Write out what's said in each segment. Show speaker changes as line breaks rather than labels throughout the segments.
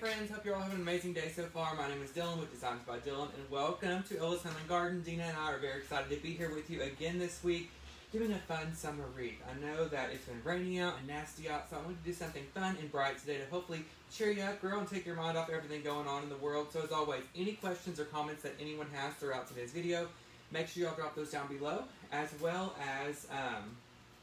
friends, hope you're all having an amazing day so far. My name is Dylan with Designs by Dylan, and welcome to Illa's Home and Garden. Dina and I are very excited to be here with you again this week, doing a fun summer wreath. I know that it's been rainy out and nasty out, so I wanted to do something fun and bright today to hopefully cheer you up, girl, and take your mind off everything going on in the world. So as always, any questions or comments that anyone has throughout today's video, make sure y'all drop those down below, as well as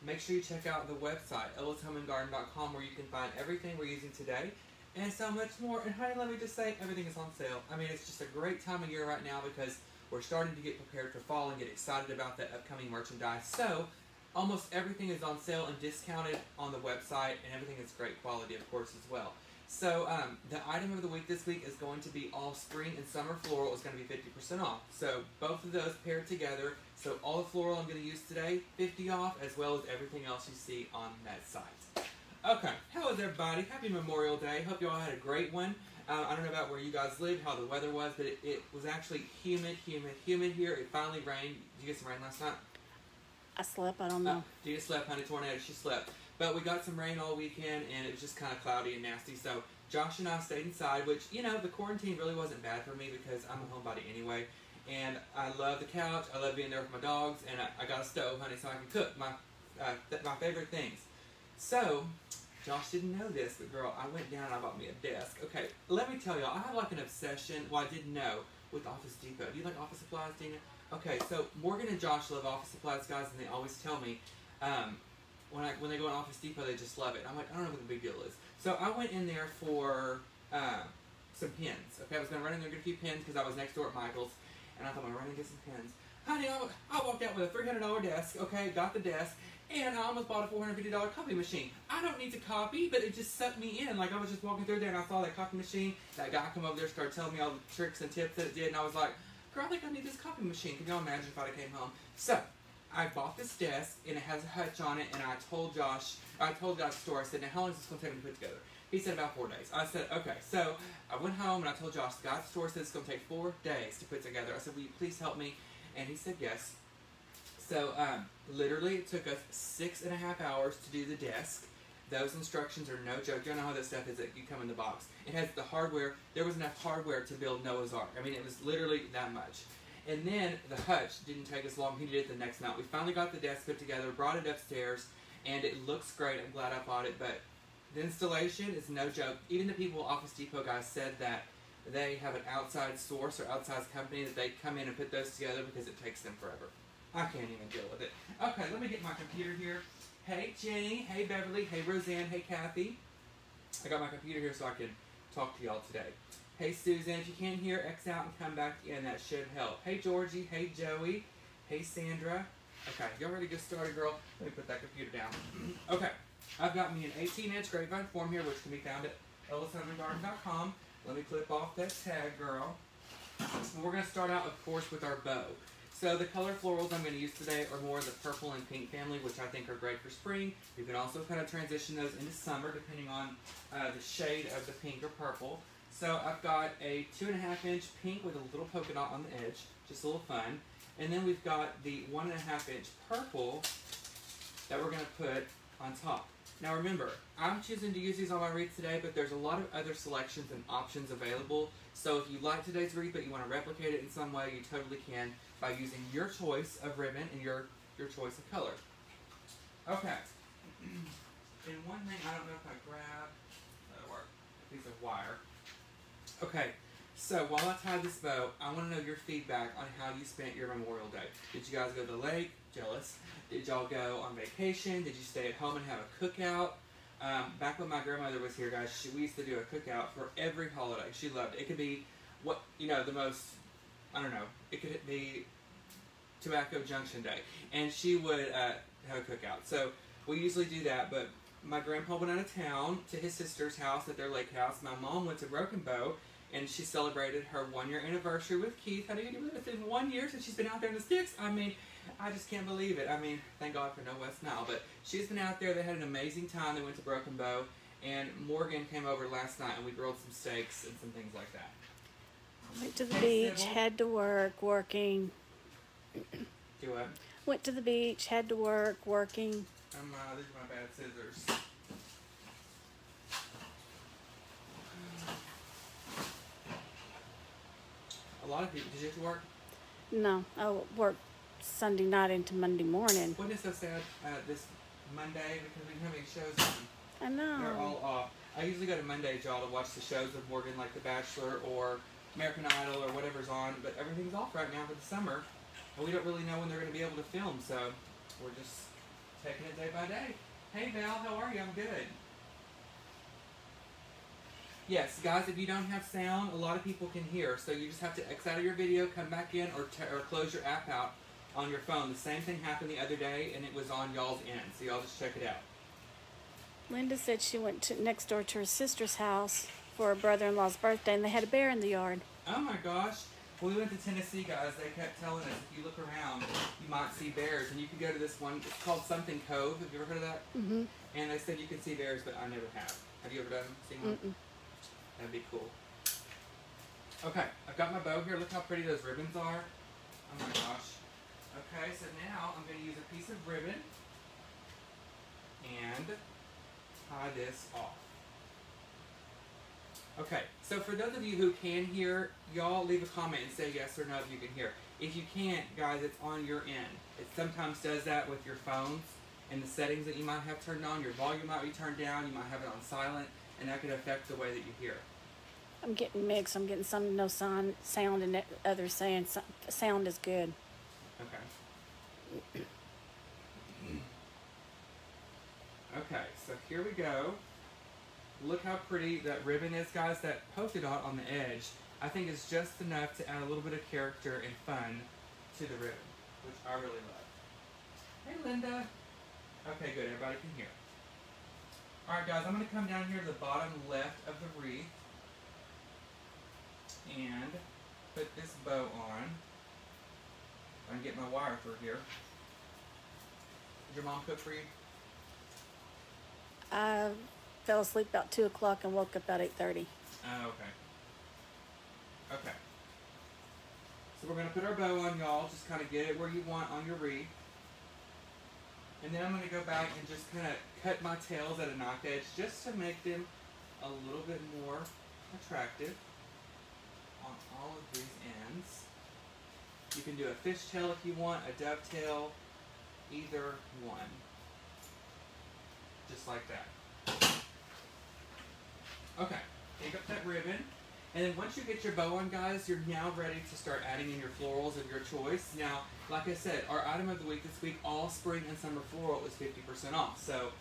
make sure you check out the website, illashomeandgarden.com, where you can find everything we're using today and so much more. And honey, let me just say, everything is on sale. I mean, it's just a great time of year right now because we're starting to get prepared for fall and get excited about that upcoming merchandise. So almost everything is on sale and discounted on the website, and everything is great quality, of course, as well. So the item of the week this week is going to be all spring and summer floral. Is going to be 50% off. So both of those paired together. So all the floral I'm going to use today, 50 off, as well as everything else you see on that site. Okay, how is everybody? Happy Memorial Day. Hope you all had a great one. I don't know about where you guys live, how the weather was, but it was actually humid here. It finally rained. Did you get some rain last night?
I slept, I don't know.
Dina slept, honey, tornado, she slept. But we got some rain all weekend, and it was just kind of cloudy and nasty. So Josh and I stayed inside, which, you know, the quarantine really wasn't bad for me because I'm a homebody anyway. And I love the couch. I love being there with my dogs. And I got a stove, honey, so I can cook my favorite things. So Josh didn't know this, but girl, I went down and I bought me a desk. Okay, let me tell y'all, I have like an obsession, well, I didn't know, with Office Depot. Do you like office supplies, Dina? Okay, so Morgan and Josh love office supplies, guys, and they always tell me, when they go on Office Depot, they just love it. I'm like, I don't know what the big deal is. So I went in there for some pens. Okay, I was going to run in there and get a few pens because I was next door at Michael's, and I thought, I'm going to run and get some pens. Honey, I walked out with a $300 desk, okay, got the desk, and I almost bought a $450 copy machine. I don't need to copy, but it just sucked me in. Like, I was just walking through there, and I saw that copy machine. That guy come over there, started telling me all the tricks and tips that it did, and I was like, girl, I think I need this copy machine. Can y'all imagine if I came home? So I bought this desk, and it has a hutch on it, and I told the store, I said, now how long is this going to take me to put together? He said about 4 days. I said, okay. So I went home, and I told Josh, the guy at the store said it's going to take 4 days to put together. I said, will you please help me? And he said yes. So literally, it took us 6.5 hours to do the desk. Those instructions are no joke. You know how that stuff is that you come in the box. It has the hardware. There was enough hardware to build Noah's Ark. I mean, it was literally that much. And then the hutch didn't take us long. He did it the next night. We finally got the desk put together, brought it upstairs, and it looks great. I'm glad I bought it, but the installation is no joke. Even the people at Office Depot guys said that they have an outside source or outside company that they come in and put those together because it takes them forever. I can't even deal with it. Okay, let me get my computer here. Hey Jenny, hey Beverly, hey Roseanne, hey Kathy. I got my computer here so I can talk to y'all today. Hey Susan, if you can't hear, X out and come back in. That should help. Hey Georgie, hey Joey, hey Sandra. Okay, y'all ready to get started, girl? Let me put that computer down. Okay, I've got me an 18-inch grapevine form here, which can be found at illashomeandgarden.com. Let me clip off that tag, girl. We're going to start out, of course, with our bow. So the color florals I'm going to use today are more of the purple and pink family, which I think are great for spring. You can also kind of transition those into summer depending on the shade of the pink or purple. So I've got a 2.5-inch pink with a little polka dot on the edge, just a little fun. And then we've got the 1.5-inch purple that we're going to put on top. Now remember, I'm choosing to use these on my wreath today, but there's a lot of other selections and options available. So if you like today's wreath but you want to replicate it in some way, you totally can by using your choice of ribbon and your choice of color. Okay. And one thing, I don't know if I grab, that'll work, a piece of wire. Okay, so while I tie this bow, I want to know your feedback on how you spent your Memorial Day. Did you guys go to the lake? Jealous. Did y'all go on vacation? Did you stay at home and have a cookout? Back when my grandmother was here, guys, we used to do a cookout for every holiday. She loved it. It could be, the most, I don't know, it could be Tobacco Junction Day. And she would have a cookout. So we usually do that, but my grandpa went out of town to his sister's house at their lake house. My mom went to Broken Bow, and she celebrated her 1-year anniversary with Keith. How do you believe it's been 1 year since she's been out there in the sticks? I mean, I just can't believe it. I mean, thank God for no West Nile. But she's been out there. They had an amazing time. They went to Broken Bow. And Morgan came over last night, and we grilled some steaks and some things like that.
Went to the beach, had to work, working.
Do what?
Went to the beach, had to work, working.
These are my bad scissors. lot of people. Did you have to work?
No, I work Sunday night into Monday morning.
Wasn't it so sad this Monday because we didn't have any shows on?
I know.
They're all off. I usually go to Mondays, y'all, to watch the shows with Morgan, like The Bachelor or American Idol or whatever's on, but everything's off right now for the summer, and we don't really know when they're going to be able to film, so we're just taking it day by day. Hey, Val, how are you? I'm good. Yes, guys, if you don't have sound, a lot of people can hear, so you just have to X out of your video, come back in, or close your app out on your phone. The same thing happened the other day, and it was on y'all's end, so y'all just check it out.
Linda said she went next door to her sister's house for her brother-in-law's birthday, and they had a bear in the yard.
Oh my gosh. When we went to Tennessee, guys, they kept telling us if you look around, you might see bears. And you can go to this one, it's called something Cove. Have you ever heard of that?
Mm-hmm.
And they said you can see bears, but I never have. Have you ever seen one?
Mm-mm.
That'd be cool. Okay, I've got my bow here. Look how pretty those ribbons are. Oh my gosh. Okay, so now I'm going to use a piece of ribbon and tie this off. Okay, so for those of you who can hear, y'all leave a comment and say yes or no if you can hear. If you can't, guys, it's on your end. It sometimes does that with your phones and the settings that you might have turned on. Your volume might be turned down, you might have it on silent, and that could affect the way that you hear.
I'm getting mixed. I'm getting some no sound, and others saying sound is good.
Okay. Okay, so here we go. Look how pretty that ribbon is, guys. That polka dot on the edge, I think is just enough to add a little bit of character and fun to the ribbon, which I really love. Hey, Linda. Okay, good. Everybody can hear. All right, guys, I'm going to come down here to the bottom left of the wreath and put this bow on. I can get my wire through here. Did your mom cook for you?
I fell asleep about 2 o'clock and woke up about 8:30.
Oh, okay. Okay. So we're going to put our bow on, y'all. Just kind of get it where you want on your wreath. And then I'm going to go back and just kind of cut my tails at a knock edge just to make them a little bit more attractive on all of these ends. You can do a fishtail if you want, a dovetail, either one. Just like that. Okay, take up that ribbon. And then once you get your bow on, guys, you're now ready to start adding in your florals of your choice. Now, like I said, our item of the week this week, all spring and summer floral, is 50% off. So,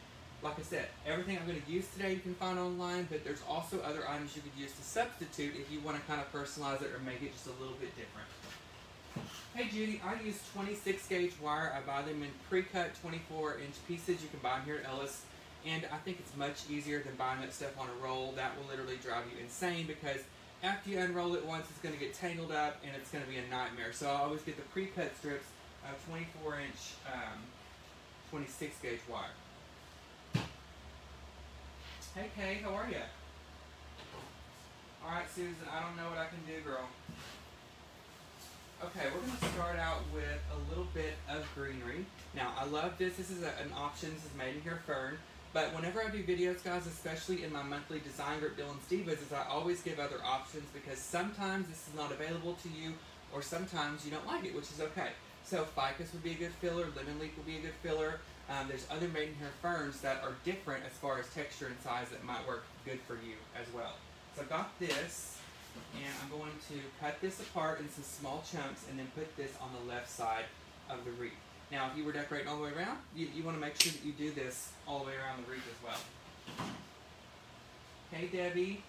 like I said, everything I'm going to use today you can find online, but there's also other items you could use to substitute if you want to kind of personalize it or make it just a little bit different. Hey Judy, I use 26 gauge wire. I buy them in pre-cut 24-inch pieces. You can buy them here at Ellis. And I think it's much easier than buying that stuff on a roll. That will literally drive you insane because after you unroll it once, it's going to get tangled up and it's going to be a nightmare. So I always get the pre-cut strips of 24-inch 26 gauge wire. Hey Kay, how are you? Alright Susan, I don't know what I can do, girl. Okay, we're going to start out with a little bit of greenery. Now, I love this. This is an option. This is made in here fern. But whenever I do videos, guys, especially in my monthly design group, Dylan's Divas, is I always give other options because sometimes this is not available to you or sometimes you don't like it, which is okay. So ficus would be a good filler. Lemon leaf would be a good filler. There's other made in here ferns that are different as far as texture and size that might work good for you as well. So I've got this. And I'm going to cut this apart in some small chunks and then put this on the left side of the wreath. Now, if you were decorating all the way around, you want to make sure that you do this all the way around the wreath as well. Hey, Debbie.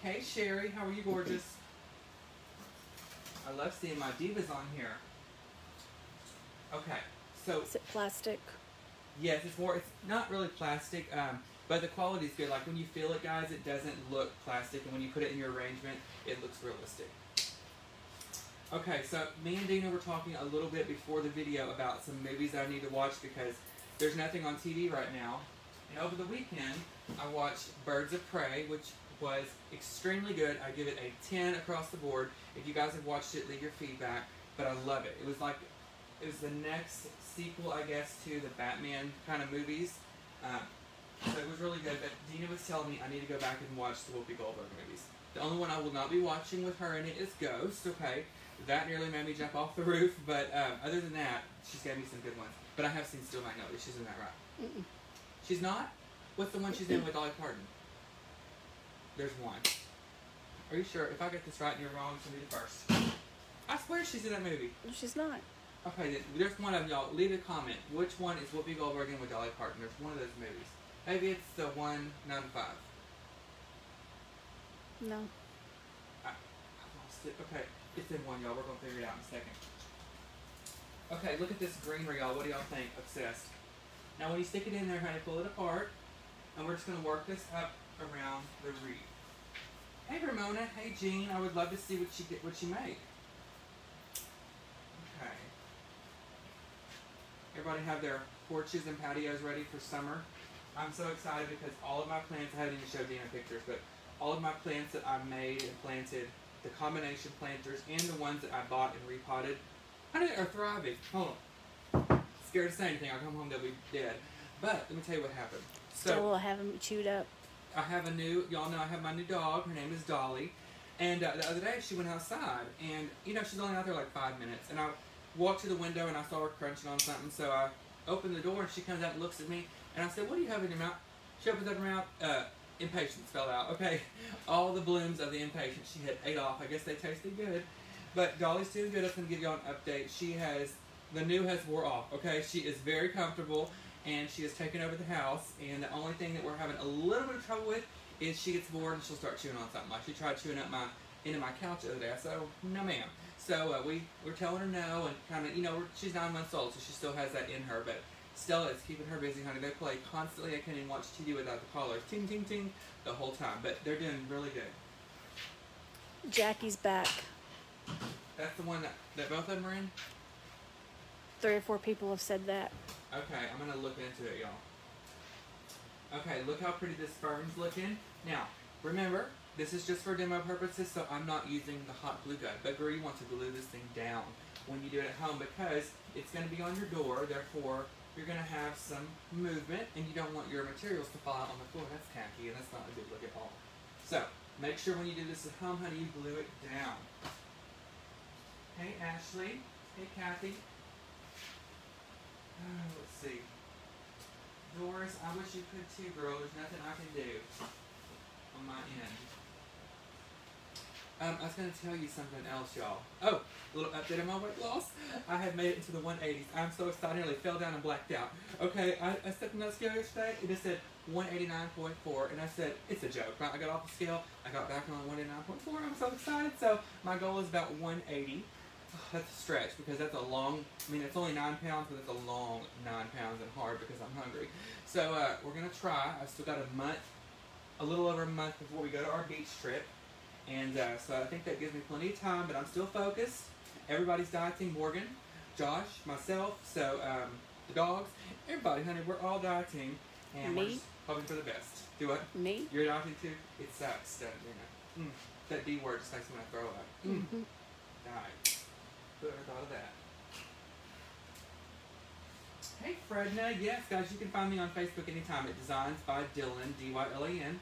Hey, Sherry. How are you, gorgeous? I love seeing my divas on here. Okay, so...
Is it plastic?
Yes, it's not really plastic, but the quality is good. Like when you feel it, guys, it doesn't look plastic, and when you put it in your arrangement, it looks realistic. Okay, so me and Dina were talking a little bit before the video about some movies that I need to watch because there's nothing on TV right now. And over the weekend, I watched Birds of Prey, which was extremely good. I give it a 10 across the board. If you guys have watched it, leave your feedback. But I love it. It was the next sequel, I guess, to the Batman kind of movies. So it was really good, but Dina was telling me I need to go back and watch the Whoopi Goldberg movies. The only one I will not be watching with her in it is Ghost, okay? That nearly made me jump off the roof, but other than that, she's gave me some good ones. But I have seen Steel Magnolia. She's in that, right?
Mm-mm.
She's not? What's the one she's in with Dolly Parton? There's one. Are you sure? If I get this right and you're wrong, it's going to be the first. I swear she's in that movie.
No, she's not.
Okay, then, there's one of y'all. Leave a comment. Which one is Whoopi Goldberg in with Dolly Parton? There's one of those movies. Maybe it's the 195.
No.
I lost it. Okay, it's in one, y'all. We're going to figure it out in a second. Okay, look at this greenery, y'all. What do y'all think? Obsessed. Now, when you stick it in there, honey, pull it apart. And we're just going to work this up around the wreath. Hey, Ramona. Hey, Jean. I would love to see what she made. Okay. Everybody have their porches and patios ready for summer. I'm so excited because all of my plants, I haven't even showed Dina pictures, but all of my plants that I made and planted, the combination planters and the ones that I bought and repotted, honey, are thriving. Hold on. Scared to say anything. I'll come home, they'll be dead. But let me tell you what happened. So,
Still will have them chewed up.
I have a new, y'all know I have my new dog. Her name is Dolly. And the other day she went outside and, you know, she's only out there like 5 minutes. And I walked to the window and I saw her crunching on something. So I opened the door and she comes out and looks at me. And I said, what do you have in your mouth? She opens up her mouth. Impatience fell out. Okay. All the blooms of the impatience she had ate off. I guess they tasted good. But Dolly's doing good. I'm going to give y'all an update. The new has wore off. Okay. She is very comfortable. And she has taken over the house. And the only thing that we're having a little bit of trouble with is she gets bored and she'll start chewing on something. Like she tried chewing up into my couch the other day. I said, oh, no ma'am. So we're telling her no, and kind of, you know, she's 9 months old, so she still has that in her. But Stella is keeping her busy, honey. They play constantly. I can't even watch TV without the collars. Ting, ting, ting, the whole time. But they're doing really good.
Jackie's back.
That's the one that both of them are in?
3 or 4 people have said that.
Okay, I'm going to look into it, y'all. Okay, look how pretty this fern's looking. Now, remember, this is just for demo purposes, so I'm not using the hot glue gun. But girl, you want to glue this thing down when you do it at home because it's going to be on your door, therefore you're going to have some movement and you don't want your materials to fall out on the floor. That's tacky and that's not a good look at all. So, make sure when you do this at home, honey, you glue it down. Hey Ashley. Hey Kathy. Let's see. Doris, I wish you could too, girl. There's nothing I can do on my end. I was going to tell you something else, y'all. Oh, a little update on my weight loss. I have made it into the 180s. I'm so excited. I nearly fell down and blacked out. Okay, I stepped on that scale yesterday. It just said 189.4, and I said, it's a joke, right? I got off the scale. I got back on 189.4. I'm so excited. So my goal is about 180. That's a stretch because that's a long, I mean, it's only 9 pounds, but it's a long 9 pounds and hard because I'm hungry. So we're going to try. I've still got a little over a month before we go to our beach trip. And so I think that gives me plenty of time, but I'm still focused. Everybody's dieting. Morgan, Josh, myself, so the dogs, everybody, honey, we're all dieting. And we're just hoping for the best. Do what?
Me?
You're dieting too? It sucks, doesn't it? That D word just makes me want to throw up.
Mm-hmm.
Diet. Whoever thought of that? Hey Fredna, yes guys, you can find me on Facebook anytime at Designs by Dylan, D-Y-L-A-N.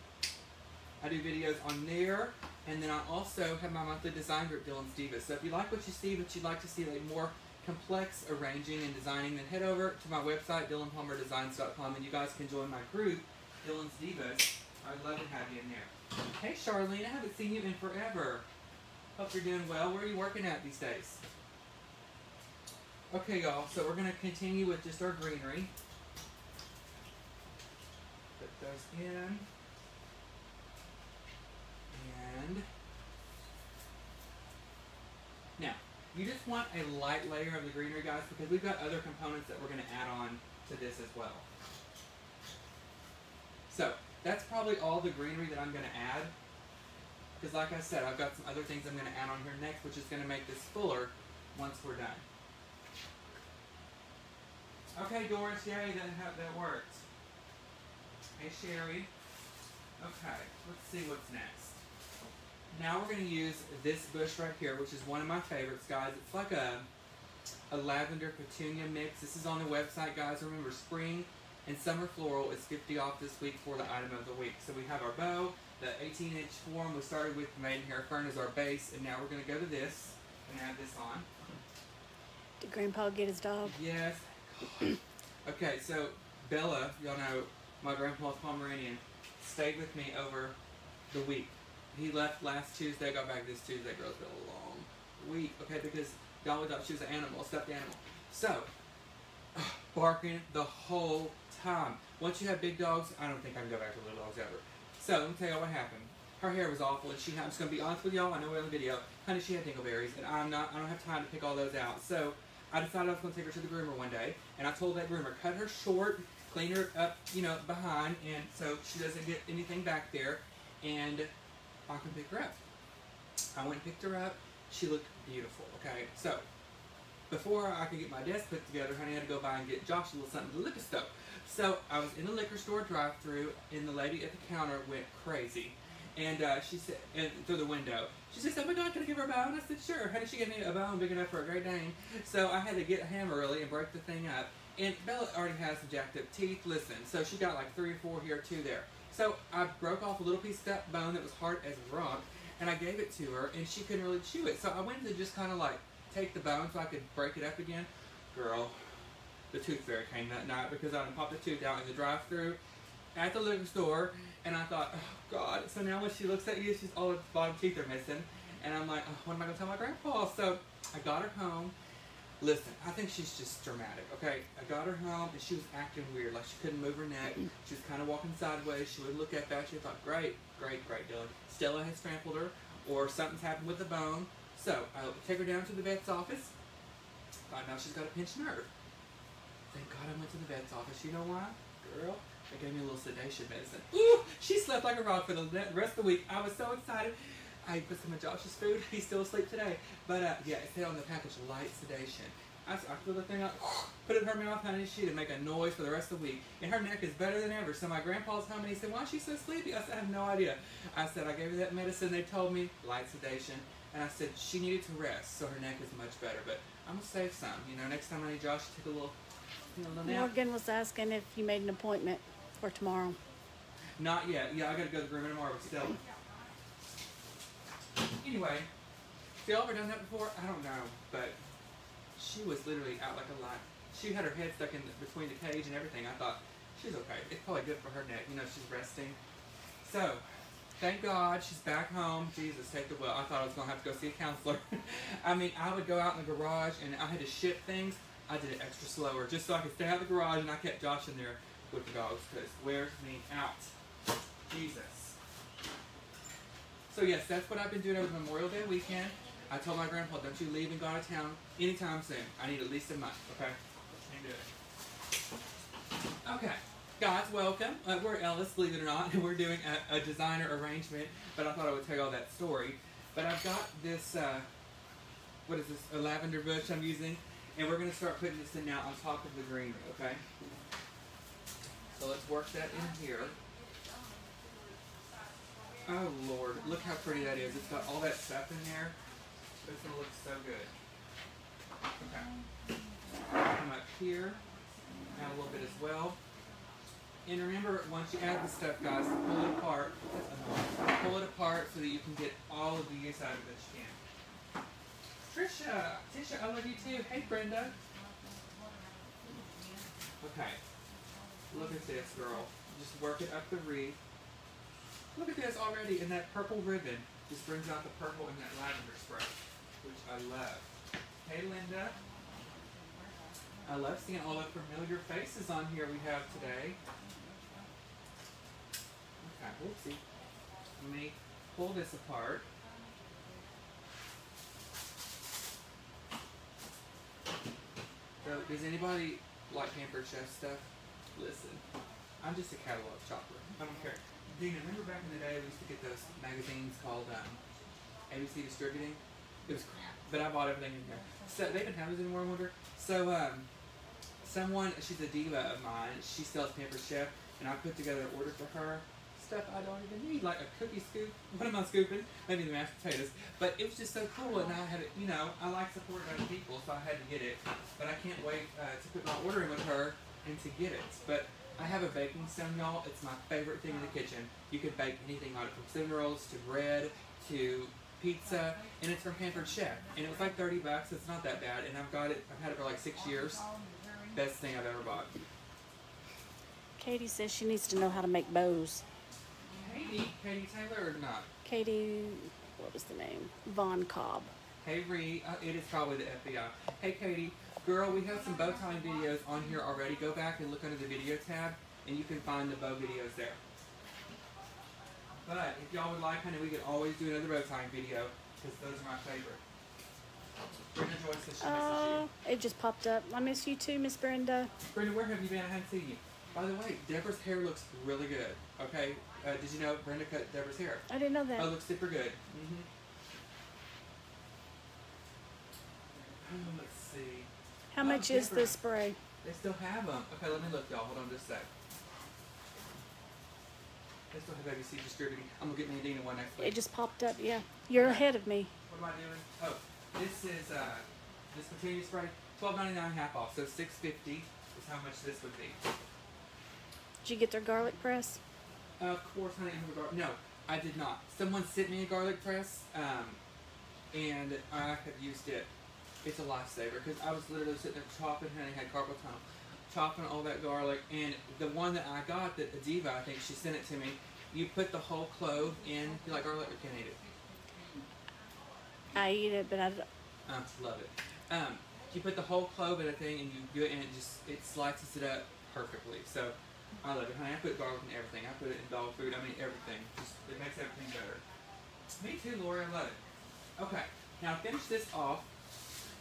I do videos on there, and then I also have my monthly design group, Dylan's Divas. So if you like what you see, but you'd like to see like more complex arranging and designing, then head over to my website, DylanPalmerDesigns.com, and you guys can join my group, Dylan's Divas. I'd love to have you in there. Hey Charlene, I haven't seen you in forever. Hope you're doing well. Where are you working at these days? Okay, y'all, so we're going to continue with just our greenery. Put those in. And now, you just want a light layer of the greenery, guys, because we've got other components that we're going to add on to this as well. So, that's probably all the greenery that I'm going to add. Because like I said, I've got some other things I'm going to add on here next, which is going to make this fuller once we're done. Okay, Doris, yay, that worked. Hey, Sherry. Okay, let's see what's next. Now we're going to use this bush right here, which is one of my favorites, guys. It's like a lavender petunia mix. This is on the website, guys. Remember, spring And Summer Floral is 50 off this week for the item of the week. So we have our bow, the 18-inch form. We started with the Maidenhair Fern as our base, and now we're going to go to this and add this on.
Did Grandpa get his dog?
Yes. Okay, so Bella, y'all know, my grandpa's Pomeranian, stayed with me over the week. He left last Tuesday, got back this Tuesday. Girl's been a long week, okay, because Dolly thought she was an animal, a stuffed animal. So, barking the whole time. Once you have big dogs, I don't think I can go back to little dogs ever. So, let me tell you what happened. Her hair was awful, and I'm just going to be honest with y'all, I know we're on the video. Honey, she had dingleberries, and I don't have time to pick all those out. So, I decided I was going to take her to the groomer one day, and I told that groomer, cut her short, clean her up, behind, and so she doesn't get anything back there, and I can pick her up. I went and picked her up. She looked beautiful, okay? So, before I could get my desk put together, honey, I had to go by and get Josh a little something to the liquor store. So, I was in the liquor store drive-thru, and the lady at the counter went crazy. And she said, through the window, she said, oh my God, can I give her a bone? I said, sure. Honey, she gave me a bone big enough for a Great Dane. So I had to get a hammer really and break the thing up. And Bella already has some jacked up teeth. Listen, so she got like 3 or 4 here, 2 there. So I broke off a little piece of that bone that was hard as a rock, and I gave it to her, and she couldn't really chew it. So I went to just kind of like take the bone so I could break it up again. Girl, the tooth fairy came that night because I popped the tooth out in the drive-thru at the liquor store, and I thought, oh God. So now when she looks at you, she's all the bottom teeth are missing, and I'm like, oh, what am I gonna tell my grandpa? So I got her home. Listen, I think she's just dramatic, okay? I got her home, and she was acting weird, like she couldn't move her neck. She was kind of walking sideways. She would look at that. She thought, great, Dylan. Stella has trampled her, or something's happened with the bone. So I take her down to the vet's office. Find out she's got a pinched nerve. Thank God I went to the vet's office. You know why? Girl, they gave me a little sedation medicine. Ooh, she slept like a rock for the rest of the week. I was so excited. I put some of Josh's food. He's still asleep today. But yeah, it said on the package, light sedation. I filled the thing up, put it in her mouth, honey. She didn't make a noise for the rest of the week. And her neck is better than ever. So my grandpa's home, and he said, why is she so sleepy? I said, I have no idea. I said, I gave her that medicine. They told me, light sedation. And I said, she needed to rest, so her neck is much better. But I'm going to save some. Next time I need Josh to take a little nap.
Morgan was asking if you made an appointment for tomorrow.
Not yet. Yeah, I got to go to the groomer tomorrow with Stella. Anyway, have y'all ever done that before? I don't know, but she was literally out like a light. She had her head stuck in between the cage and everything. I thought, she's okay. It's probably good for her neck. She's resting. So, thank God she's back home. Jesus, take the wheel. I thought I was going to have to go see a counselor. I mean, I would go out in the garage and I had to ship things. I did it extra slower just so I could stay out of the garage, and I kept Josh in there with the dogs because it wears me out. Jesus. So yes, that's what I've been doing over the Memorial Day weekend. I told my grandpa, don't you leave and go out of town anytime soon. I need at least a month, okay? Okay, guys, welcome. We're Ellis, believe it or not, and we're doing a designer arrangement, but I thought I would tell you all that story. But I've got this, what is this, a lavender bush I'm using, and we're going to start putting this in now on top of the greenery, okay? So let's work that in here. Oh Lord, look how pretty that is. It's got all that stuff in there. It's going to look so good. Okay. Come up here. Add a little bit as well. And remember, once you add the stuff, guys, pull it apart. Pull it apart so that you can get all of the use out of it that you can. Tisha, I love you too. Hey, Brenda. Okay. Look at this, girl. Just work it up the wreath. Look at this already, and that purple ribbon just brings out the purple and that lavender spray, which I love. Hey, Linda. I love seeing all the familiar faces on here we have today. Okay, whoopsie. Let me pull this apart. So, does anybody like Pampered Chef stuff? Listen, I'm just a catalog shopper. I don't care. Dina, remember back in the day we used to get those magazines called ABC Distributing? It was crap, but I bought everything in here. So they didn't have those anymore, I wonder. So someone, she's a diva of mine, she sells Pampered Chef, and I put together an order for her. Stuff I don't even need, like a cookie scoop. What am I scooping? Maybe the mashed potatoes. But it was just so cool, and I had it, I like supporting other people, so I had to get it. But I can't wait to put my order in with her and to get it. But I have a baking stone, y'all. It's my favorite thing in the kitchen. You can bake anything on it, from cinnamon rolls to bread to pizza, and it's from Pampered Chef. And it was like $30. It's not that bad, and I've had it for like 6 years. Best thing I've ever bought.
Katie says she needs to know how to make bows.
Katie Taylor or not?
Katie, what was the name? Von Cobb.
Hey Ree, it is probably the FBI. Hey Katie, girl, we have some bow tying videos on here already. Go back and look under the video tab, and you can find the bow videos there. But if y'all would like, honey, we could always do another bow tying video, because those are my favorite. Brenda Joyce says she misses you.
It just popped up. I miss you too, Miss Brenda.
Brenda, where have you been? I haven't seen you. By the way, Deborah's hair looks really good. Okay, did you know Brenda cut Deborah's hair?
I didn't know that.
Oh, it looks super good. Let's see.
How much is the spray?
They still have them. Okay, let me look, y'all. Hold on just a sec. They still have ABC distributing. I'm going to get me and Dina one next week.
It just popped up, yeah. You're ahead of me.
What am I doing? Oh, this is, this continuous spray, $12.99 half off. So $6.50 is how much this would be.
Did you get their garlic press?
Of course, honey. No, I did not. Someone sent me a garlic press, and I have used it. It's a lifesaver, because I was literally sitting there chopping, honey, had carpal tunnel, chopping all that garlic, and the one that I got, that Adiva, I think she sent it to me, you put the whole clove in. You like garlic or can't eat it?
I eat it, but I
love it. You put the whole clove in a thing, and you do it, and it slices it up perfectly. So I love it, honey. I put garlic in everything. I put it in dog food. I mean, everything. It makes everything better. Me too, Lori. I love it. Okay, now to finish this off,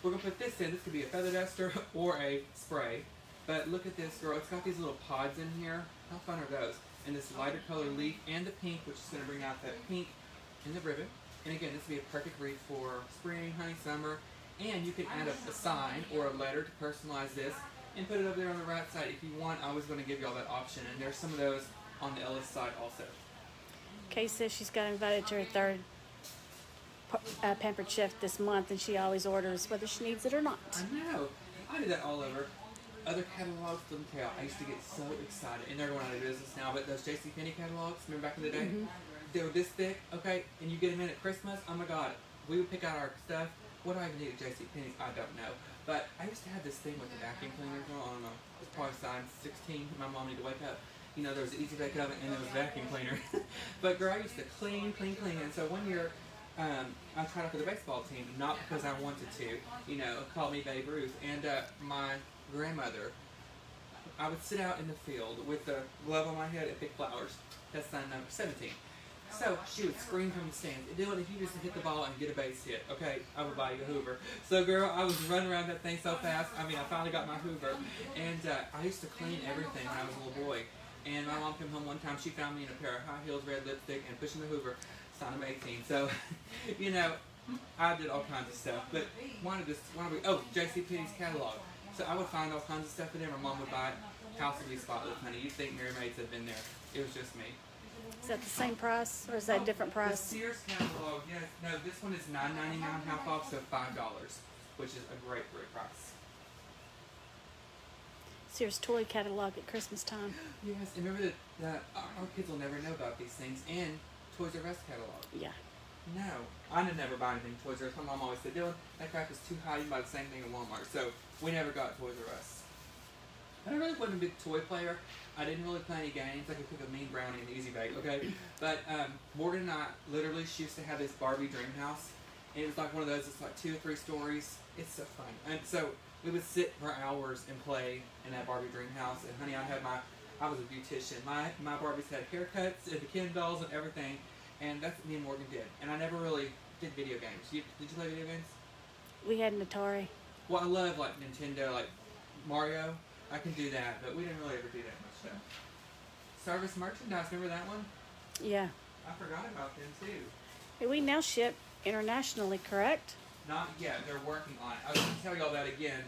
we're going to put this in. This could be a feather duster or a spray. But look at this, girl. It's got these little pods in here. How fun are those? And this lighter color leaf and the pink, which is going to bring out that pink in the ribbon. And again, this would be a perfect wreath for spring, honey, summer. And you can add a sign or a letter to personalize this and put it over there on the right side. If you want, I was going to give y'all that option. And there's some of those on the Ellis side also.
Kay says she's got invited to her third Pampered Chef this month, and she always orders whether she needs it or not.
I know. I do that all over. Other catalogs, let me tell you, I used to get so excited, and they're going out of business now, but those JCPenney catalogs, remember back in the day?
Mm-hmm.
They were this thick, okay, and you get them in at Christmas, oh my God, we would pick out our stuff. What do I even need at JCPenney's? I don't know. But I used to have this thing with the vacuum cleaner, I don't know, it's probably size 16, my mom needed to wake up. You know, there was the Easy Bake Oven and there was a vacuum cleaner. But girl, I used to clean, and so one year, I tried out for the baseball team, not because I wanted to, you know, call me Babe Ruth. And my grandmother, I would sit out in the field with the glove on my head and pick flowers. That's sign number 17. So she would scream from the stands, Dylan, if you just hit the ball and get a base hit, okay, I would buy you a Hoover. So girl, I was running around that thing so fast. I mean, I finally got my Hoover. And I used to clean everything when I was a little boy. And my mom came home one time, she found me in a pair of high heels, red lipstick, and pushing the Hoover. Sign of 18. So, you know, I did all kinds of stuff. But oh, JCPenney's catalog. So I would find all kinds of stuff in there. My mom would buy it. House would be spotless, honey. You'd think Mary Maids had been there. It was just me.
Is that the same price, or is that a different price?
The Sears catalog, yes. No, this one is $9.99 half off, so $5, which is a great price.
Sears toy catalog at Christmas time.
Yes, and remember that our kids will never know about these things. And Toys R Us catalog.
Yeah.
No, I didn't never buy anything Toys R Us. My mom always said, Dylan, that crap is too high. You can buy the same thing at Walmart. So we never got Toys R Us. I really wasn't a big toy player. I didn't really play any games. I could cook a mean brownie in the Easy Bake, okay? But Morgan and I, literally, she used to have this Barbie dream house. And it was like one of those, it's like 2 or 3 stories. It's so fun. And so we would sit for hours and play in that Barbie dream house. And honey, I was a beautician. My Barbies had haircuts and the Ken dolls and everything. And that's what me and Morgan did. And I never really did video games. Did you play video games?
We had an Atari.
Well, I love like Nintendo, like Mario. I can do that, but we didn't really ever do that much stuff. Service merchandise, remember that one?
Yeah.
I forgot about them too.
Hey, we now ship internationally, correct?
Not yet. They're working on it. I was going to tell y'all that again.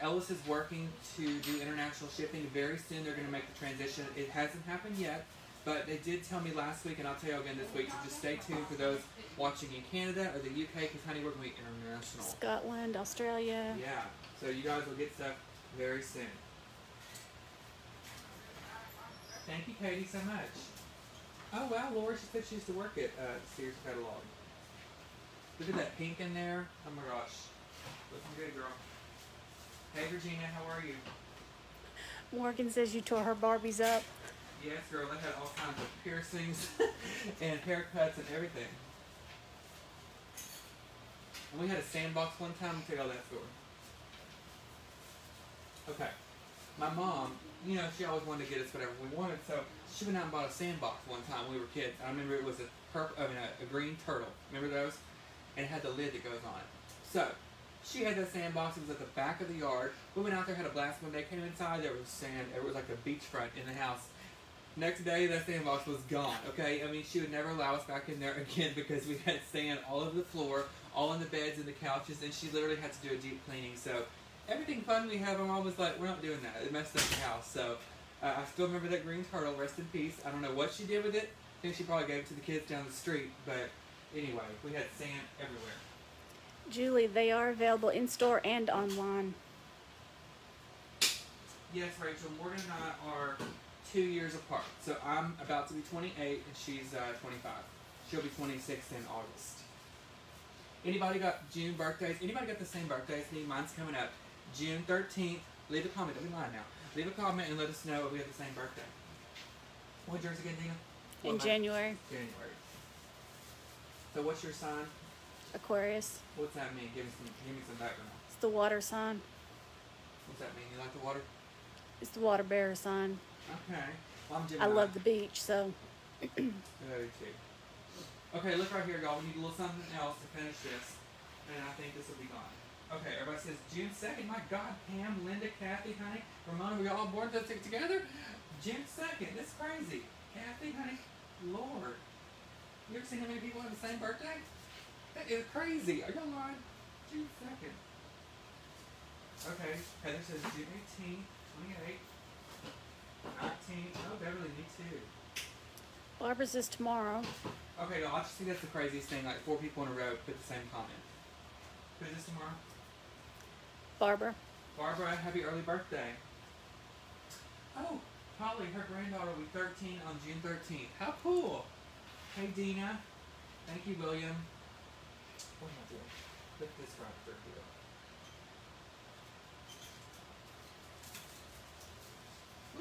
Ellis is working to do international shipping. Very soon they're going to make the transition. It hasn't happened yet, but they did tell me last week, and I'll tell you again this week, so just stay tuned for those watching in Canada or the UK, because honey, we're going to be international.
Scotland, Australia.
Yeah. So you guys will get stuff very soon. Thank you, Katie, so much. Oh, wow, Laura, she said she used to work at Sears Catalog. Look at that pink in there. Oh, my gosh. Looking good, girl. Hey, Virginia, how are you?
Morgan says you tore her Barbies up.
Yes, girl, they had all kinds of piercings and haircuts and everything. And we had a sandbox one time. I'll tell you all that story. Okay. My mom, you know, she always wanted to get us whatever we wanted, so she went out and bought a sandbox one time when we were kids. I remember it was a green turtle. Remember those? And it had the lid that goes on it. So, she had that sandbox. It was at the back of the yard. We went out there, had a blast. When they came inside, there was sand. It was like a beachfront in the house. Next day, that sandbox was gone, okay? I mean, she would never allow us back in there again because we had sand all over the floor, all on the beds and the couches, and she literally had to do a deep cleaning. So, everything fun we have, my mom was like, we're not doing that. It messed up the house. So, I still remember that green turtle, rest in peace. I don't know what she did with it. I think she probably gave it to the kids down the street. But anyway, we had sand everywhere.
Julie, they are available in-store and online.
Yes, Rachel, Morgan and I are 2 years apart. So I'm about to be 28 and she's 25. She'll be 26 in August. Anybody got June birthdays? Anybody got the same birthday as me? Mine's coming up June 13th. Leave a comment. Don't be lying now. Leave a comment and let us know if we have the same birthday. What's yours again, Dina?
In January.
January. So what's your sign?
Aquarius.
What's that mean? Give me some background.
It's the water sign.
What's that mean? You like the water?
It's the water bearer sign.
Okay. Well, I'm Gemini.
I love the beach, so.
I love you too. Okay, look right here, y'all. We need a little something else to finish this. And I think this will be gone. Okay, everybody says June 2nd. My God, Pam, Linda, Kathy, honey, Ramona, we all born to stick together? June 2nd. That's crazy. Kathy, honey, Lord. You ever seen how many people have the same birthday? That is crazy. Are y'all lying? June 2nd. Okay, Heather says June 18th, 28th, 19th. Oh, Beverly, me too.
Barbara's is tomorrow.
Okay, y'all, I just think that's the craziest thing. Like 4 people in a row put the same comment. Who is this tomorrow?
Barbara.
Barbara, happy early birthday. Oh, Holly, her granddaughter will be 13 on June 13th. How cool. Hey, Dina. Thank you, William. What am I doing? Lift this right here.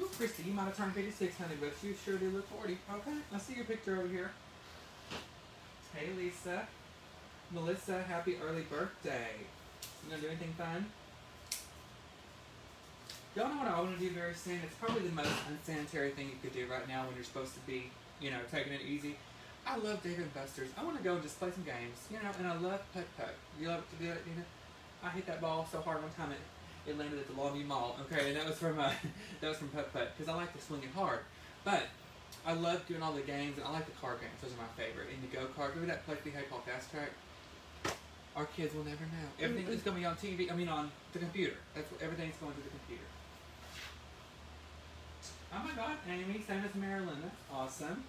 Ooh, Christy, you might have turned 56, honey, but you sure do look 40. Okay, I see your picture over here. Hey, Lisa. Melissa, happy early birthday. You gonna do anything fun? Y'all know what I want to do very soon? It's probably the most unsanitary thing you could do right now when you're supposed to be, you know, taking it easy. I love Dave & Buster's. I want to go and just play some games, you know, and I love putt-putt. You love to do it, Dina? I hit that ball so hard one time it landed at the Longview Mall. Okay, and that was from putt-putt because I like to swing it hard. But I love doing all the games, and I like the car games. Those are my favorite. And the go-kart. Remember that place we had called Fast Track? Our kids will never know. Everything is going to be on TV. I mean, on the computer. That's what everything's going to the computer. Oh my God, Amy, same as Marilyn. That's awesome.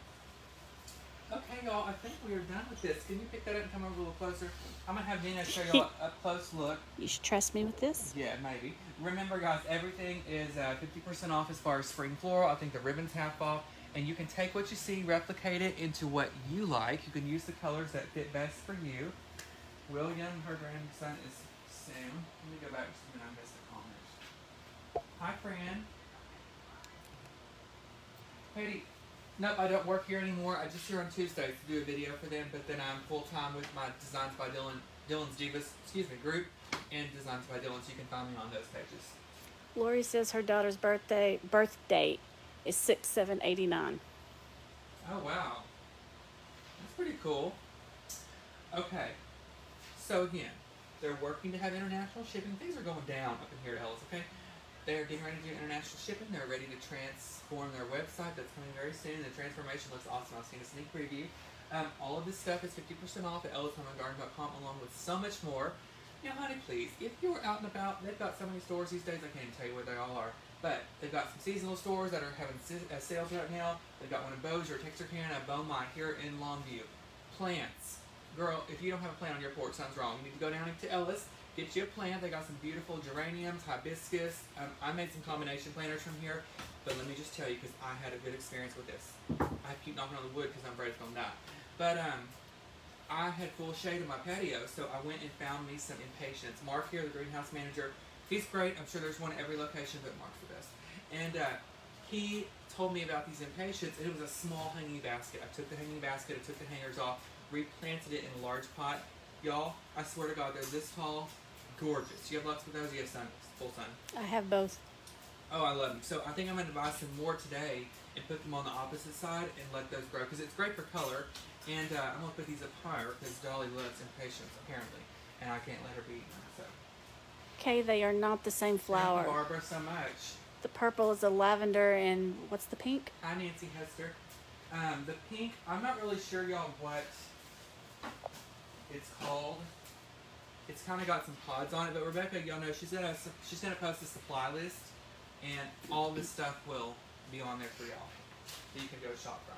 Okay, y'all, I think we are done with this. Can you pick that up and come over a little closer? I'm going to have Dina show y'all a close look.
You should trust me with this.
Yeah, maybe. Remember, guys, everything is 50% off as far as spring floral. I think the ribbon's half off. And you can take what you see, replicate it into what you like. You can use the colors that fit best for you. William, her grandson, is Sam. Let me go back just a minute. I missed a comment. Hi, Fran. Katie. Nope, I don't work here anymore. I just here on Tuesdays to do a video for them, but then I'm full-time with my Designs by Dylan's Divas, group, and Designs by Dylan, so you can find me on those pages.
Lori says her daughter's birth date is 6/7/89.
Oh, wow. That's pretty cool. Okay. So, again, they're working to have international shipping. Things are going down up in here at Ellis, okay? They're getting ready to do international shipping. They're ready to transform their website. That's coming very soon. The transformation looks awesome. I've seen a sneak preview. All of this stuff is 50% off at ellishomeandgarden.com, along with so much more. Now, honey, please, if you're out and about, they've got so many stores these days, I can't even tell you where they all are. But they've got some seasonal stores that are having sales right now. They've got one in Bossier, Texarkana, Beaumont, here in Longview. Plants. Girl, if you don't have a plant on your porch, something's wrong. You need to go down to Ellis, get you a plant. They got some beautiful geraniums, hibiscus. I made some combination planters from here, but let me just tell you, because I had a good experience with this. I keep knocking on the wood because I'm afraid it's going to die. But I had full shade in my patio, so I went and found me some impatiens. Mark here, the greenhouse manager, he's great. I'm sure there's one at every location, but Mark's the best. And he told me about these impatiens, and it was a small hanging basket. I took the hanging basket, I took the hangers off, replanted it in a large pot. Y'all, I swear to God, they're this tall, gorgeous. You have lots of those? You have sun, full sun.
I have both.
Oh, I love them. So I think I'm going to buy some more today and put them on the opposite side and let those grow, because it's great for color. And I'm going to put these up higher because Dolly loves impatiens, apparently. And I can't let her be eaten, so.
Okay, they are not the same flower.
Thank you, Barbara, so much.
The purple is a lavender, and what's the pink?
Hi, Nancy Hester. The pink, I'm not really sure, y'all, what it's called. It's kind of got some pods on it, but Rebecca, y'all know, she's gonna post a supply list, and all this stuff will be on there for y'all that you can go shop from.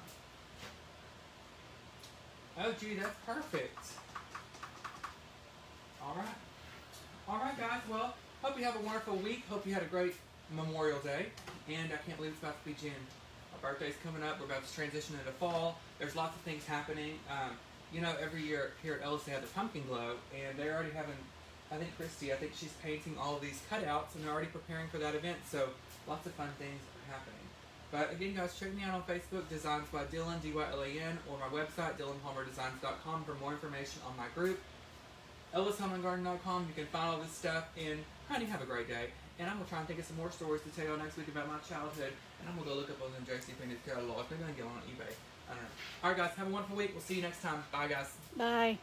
Oh, gee, that's perfect. All right, guys. Well, hope you have a wonderful week. Hope you had a great Memorial Day, and I can't believe it's about to be June. Our birthday's coming up. We're about to transition into fall. There's lots of things happening. You know, every year here at Ellis they have the pumpkin glow, and they're already having, I think Christy, she's painting all of these cutouts, and they're already preparing for that event, so lots of fun things are happening. But again, guys, check me out on Facebook, Designs by Dylan, D-Y-L-A-N, or my website, DylanPalmerDesigns.com, for more information on my group. EllisHomeandGarden.com, you can find all this stuff, and honey, have a great day. And I'm going to try and think of some more stories to tell y'all next week about my childhood, and I'm going to go look up on them JCPenney's catalog. Maybe I can get one on eBay. I don't know. Alright, guys, have a wonderful week. We'll see you next time. Bye, guys.
Bye.